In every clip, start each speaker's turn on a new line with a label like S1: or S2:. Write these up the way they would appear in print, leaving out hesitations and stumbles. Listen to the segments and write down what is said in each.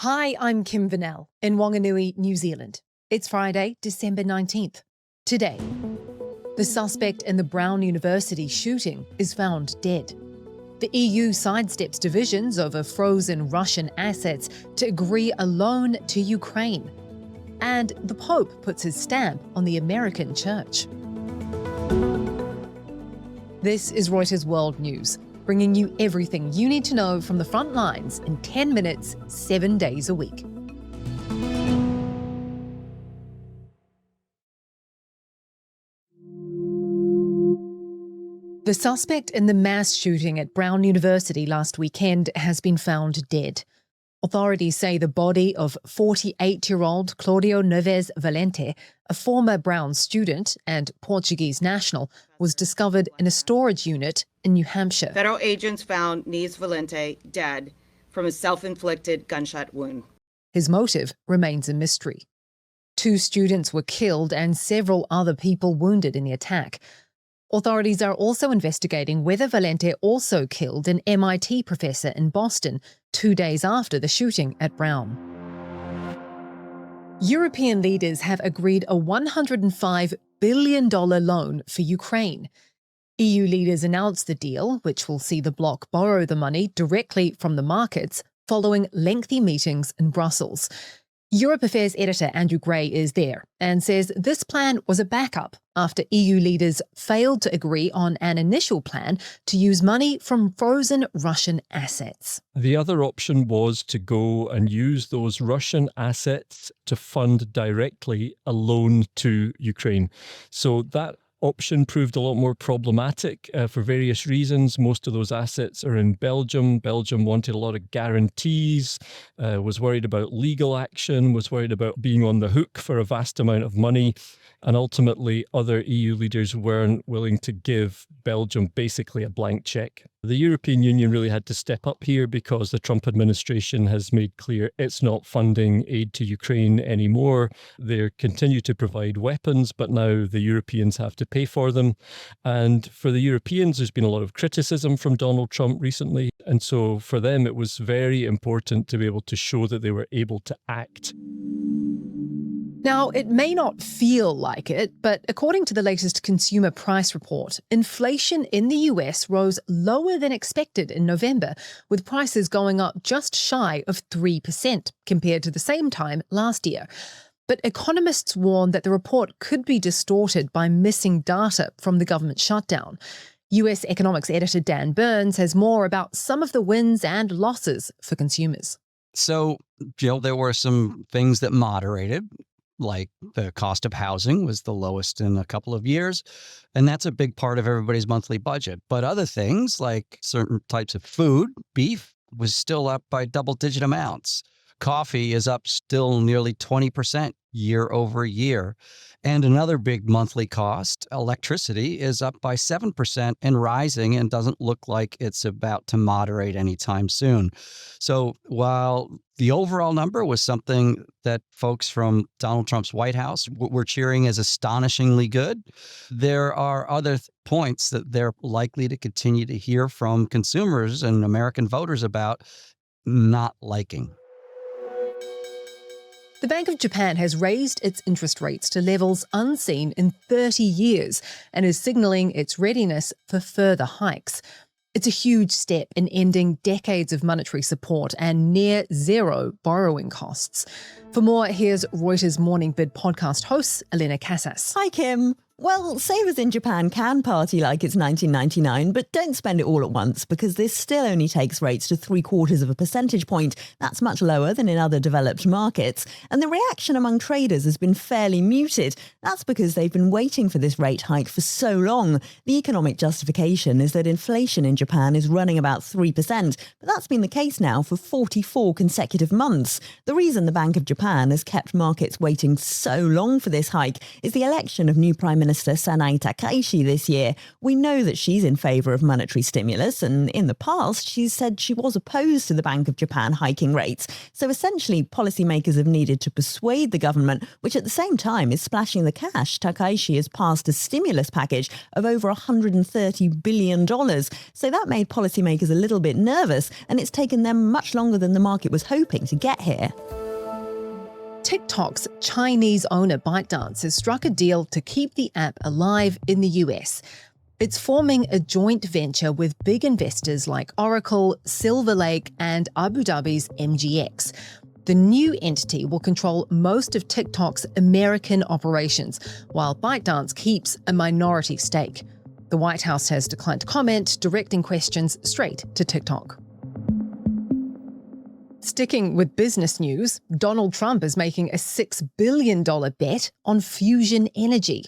S1: Hi, I'm Kim Vanell in Wanganui, New Zealand. It's Friday, December 19th. Today, the suspect in the Brown University shooting is found dead. The EU sidesteps divisions over frozen Russian assets to agree a loan to Ukraine. And the Pope puts his stamp on the American church. This is Reuters World News, bringing you everything you need to know from the front lines in 10 minutes, 7 days a week. The suspect in the mass shooting at Brown University last weekend has been found dead. Authorities say the body of 48-year-old Claudio Neves Valente, a former Brown student and Portuguese national, was discovered in a storage unit in New Hampshire.
S2: Federal agents found Neves Valente dead from a self-inflicted gunshot wound.
S1: His motive remains a mystery. 2 students were killed and several other people wounded in the attack. Authorities are also investigating whether Valente also killed an MIT professor in Boston 2 days after the shooting at Brown. European leaders have agreed a $105 billion loan for Ukraine. EU leaders announced the deal, which will see the bloc borrow the money directly from the markets following lengthy meetings in Brussels. Europe Affairs editor Andrew Gray is there and says this plan was a backup after EU leaders failed to agree on an initial plan to use money from frozen Russian assets.
S3: The other option was to go and use those Russian assets to fund directly a loan to Ukraine. So that option proved a lot more problematic for various reasons. Most of those assets are in Belgium. Belgium wanted a lot of guarantees, was worried about legal action, was worried about being on the hook for a vast amount of money. And ultimately, other EU leaders weren't willing to give Belgium basically a blank check. The European Union really had to step up here because the Trump administration has made clear it's not funding aid to Ukraine anymore. They continue to provide weapons, but now the Europeans have to pay for them. And for the Europeans, there's been a lot of criticism from Donald Trump recently. And so for them, it was very important to be able to show that they were able to act.
S1: Now, it may not feel like it, but according to the latest consumer price report, inflation in the US rose lower than expected in November, with prices going up just shy of 3% compared to the same time last year. But economists warn that the report could be distorted by missing data from the government shutdown. US economics editor Dan Burns has more about some of the wins and losses for consumers.
S4: So, Jill, there were some things that moderated, like the cost of housing was the lowest in a couple of years, and that's a big part of everybody's monthly budget. But other things like certain types of food, beef, was still up by double-digit amounts. Coffee is up still nearly 20% year over year. And another big monthly cost, electricity, is up by 7% and rising and doesn't look like it's about to moderate anytime soon. So while the overall number was something that folks from Donald Trump's White House were cheering as astonishingly good, there are other points that they're likely to continue to hear from consumers and American voters about not liking.
S1: The Bank of Japan has raised its interest rates to levels unseen in 30 years and is signalling its readiness for further hikes. It's a huge step in ending decades of monetary support and near zero borrowing costs. For more, here's Reuters Morning Bid podcast host Elena Casas.
S5: Hi, Kim. Well, savers in Japan can party like it's 1999, but don't spend it all at once because this still only takes rates to 0.75 of a percentage point. That's much lower than in other developed markets. And the reaction among traders has been fairly muted. That's because they've been waiting for this rate hike for so long. The economic justification is that inflation in Japan is running about 3%, but that's been the case now for 44 consecutive months. The reason the Bank of Japan has kept markets waiting so long for this hike is the election of new Prime Minister Sanae Takaishi this year. We know that she's in favour of monetary stimulus, and in the past she's said she was opposed to the Bank of Japan hiking rates. So essentially, policymakers have needed to persuade the government, which at the same time is splashing the cash. Takaishi has passed a stimulus package of over $130 billion. So that made policymakers a little bit nervous, and it's taken them much longer than the market was hoping to get here.
S1: TikTok's Chinese owner ByteDance has struck a deal to keep the app alive in the US. It's forming a joint venture with big investors like Oracle, Silver Lake, and Abu Dhabi's MGX. The new entity will control most of TikTok's American operations, while ByteDance keeps a minority stake. The White House has declined to comment, directing questions straight to TikTok. Sticking with business news, Donald Trump is making a $6 billion bet on fusion energy.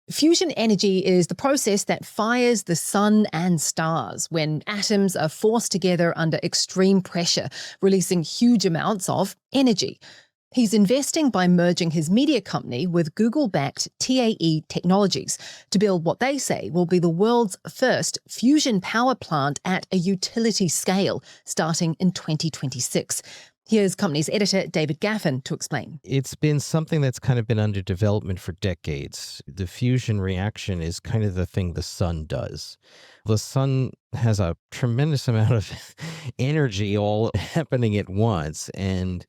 S1: Fusion energy is the process that fires the sun and stars when atoms are forced together under extreme pressure, releasing huge amounts of energy. He's investing by merging his media company with Google-backed TAE Technologies to build what they say will be the world's first fusion power plant at a utility scale, starting in 2026. Here's company's editor, David Gaffin, to explain.
S6: It's been something that's kind of been under development for decades. The fusion reaction is kind of the thing the sun does. The sun has a tremendous amount of energy all happening at once, and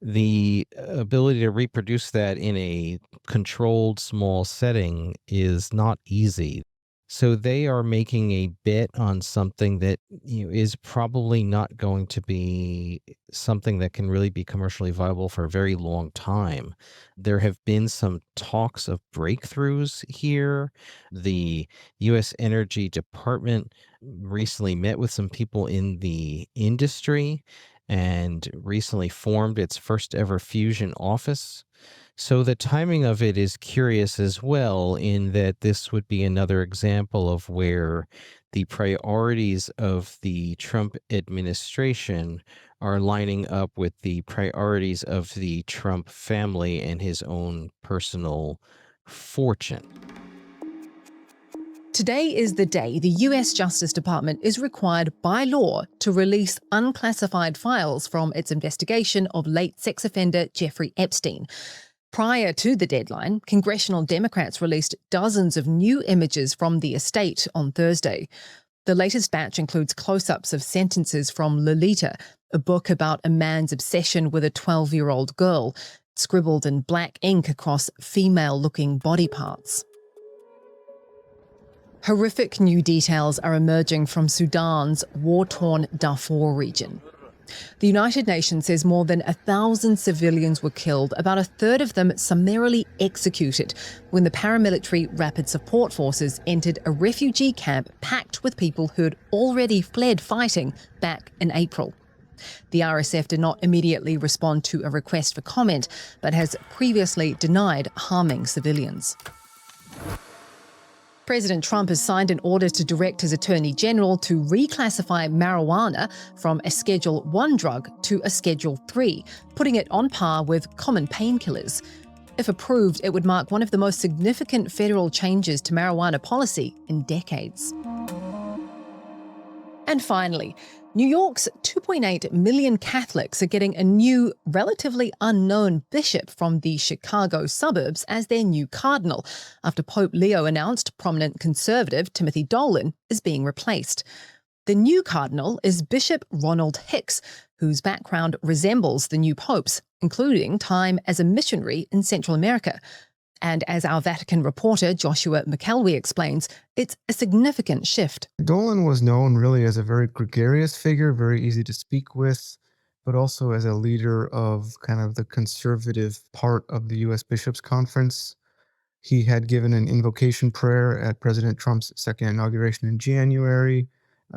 S6: the ability to reproduce that in a controlled small setting is not easy. So they are making a bet on something that is probably not going to be something that can really be commercially viable for a very long time. There have been some talks of breakthroughs here. The U.S. Energy Department recently met with some people in the industry and recently formed its first ever fusion office. So the timing of it is curious as well, in that this would be another example of where the priorities of the Trump administration are lining up with the priorities of the Trump family and his own personal fortune.
S1: Today is the day the US Justice Department is required by law to release unclassified files from its investigation of late sex offender Jeffrey Epstein. Prior to the deadline, congressional Democrats released dozens of new images from the estate on Thursday. The latest batch includes close-ups of sentences from Lolita, a book about a man's obsession with a 12-year-old girl, scribbled in black ink across female-looking body parts. Horrific new details are emerging from Sudan's war-torn Darfur region. The United Nations says more than 1,000 civilians were killed, about a third of them summarily executed, when the paramilitary Rapid Support Forces entered a refugee camp packed with people who had already fled fighting back in April. The RSF did not immediately respond to a request for comment, but has previously denied harming civilians. President Trump has signed an order to direct his Attorney General to reclassify marijuana from a Schedule 1 drug to a Schedule 3, putting it on par with common painkillers. If approved, it would mark one of the most significant federal changes to marijuana policy in decades. And finally, New York's 2.8 million Catholics are getting a new, relatively unknown bishop from the Chicago suburbs as their new cardinal, after Pope Leo announced prominent conservative Timothy Dolan is being replaced. The new cardinal is Bishop Ronald Hicks, whose background resembles the new pope's, including time as a missionary in Central America. And as our Vatican reporter Joshua McElwee explains, it's a significant shift.
S7: Dolan was known really as a very gregarious figure, very easy to speak with, but also as a leader of kind of the conservative part of the U.S. Bishops' Conference. He had given an invocation prayer at President Trump's second inauguration in January.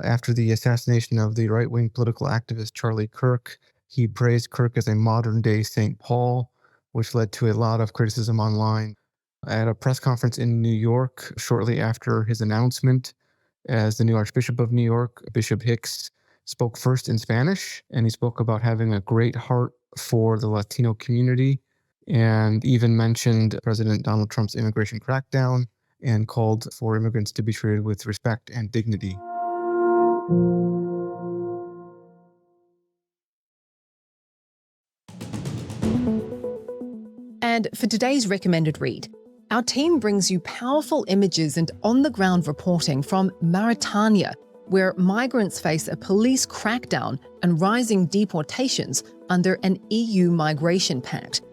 S7: After the assassination of the right-wing political activist Charlie Kirk, he praised Kirk as a modern-day St. Paul, which led to a lot of criticism online. At a press conference in New York, shortly after his announcement as the new Archbishop of New York, Bishop Hicks spoke first in Spanish, and he spoke about having a great heart for the Latino community. and even mentioned President Donald Trump's immigration crackdown and called for immigrants to be treated with respect and dignity.
S1: And for today's recommended read, our team brings you powerful images and on-the-ground reporting from Mauritania, where migrants face a police crackdown and rising deportations under an EU migration pact.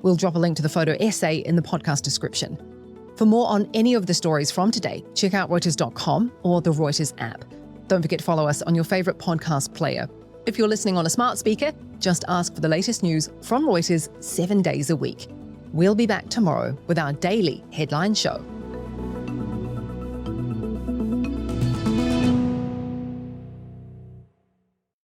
S1: We'll drop a link to the photo essay in the podcast description. For more on any of the stories from today, check out Reuters.com or the Reuters app. Don't forget to follow us on your favorite podcast player. If you're listening on a smart speaker, just ask for the latest news from Reuters 7 days a week. We'll be back tomorrow with our daily headline show.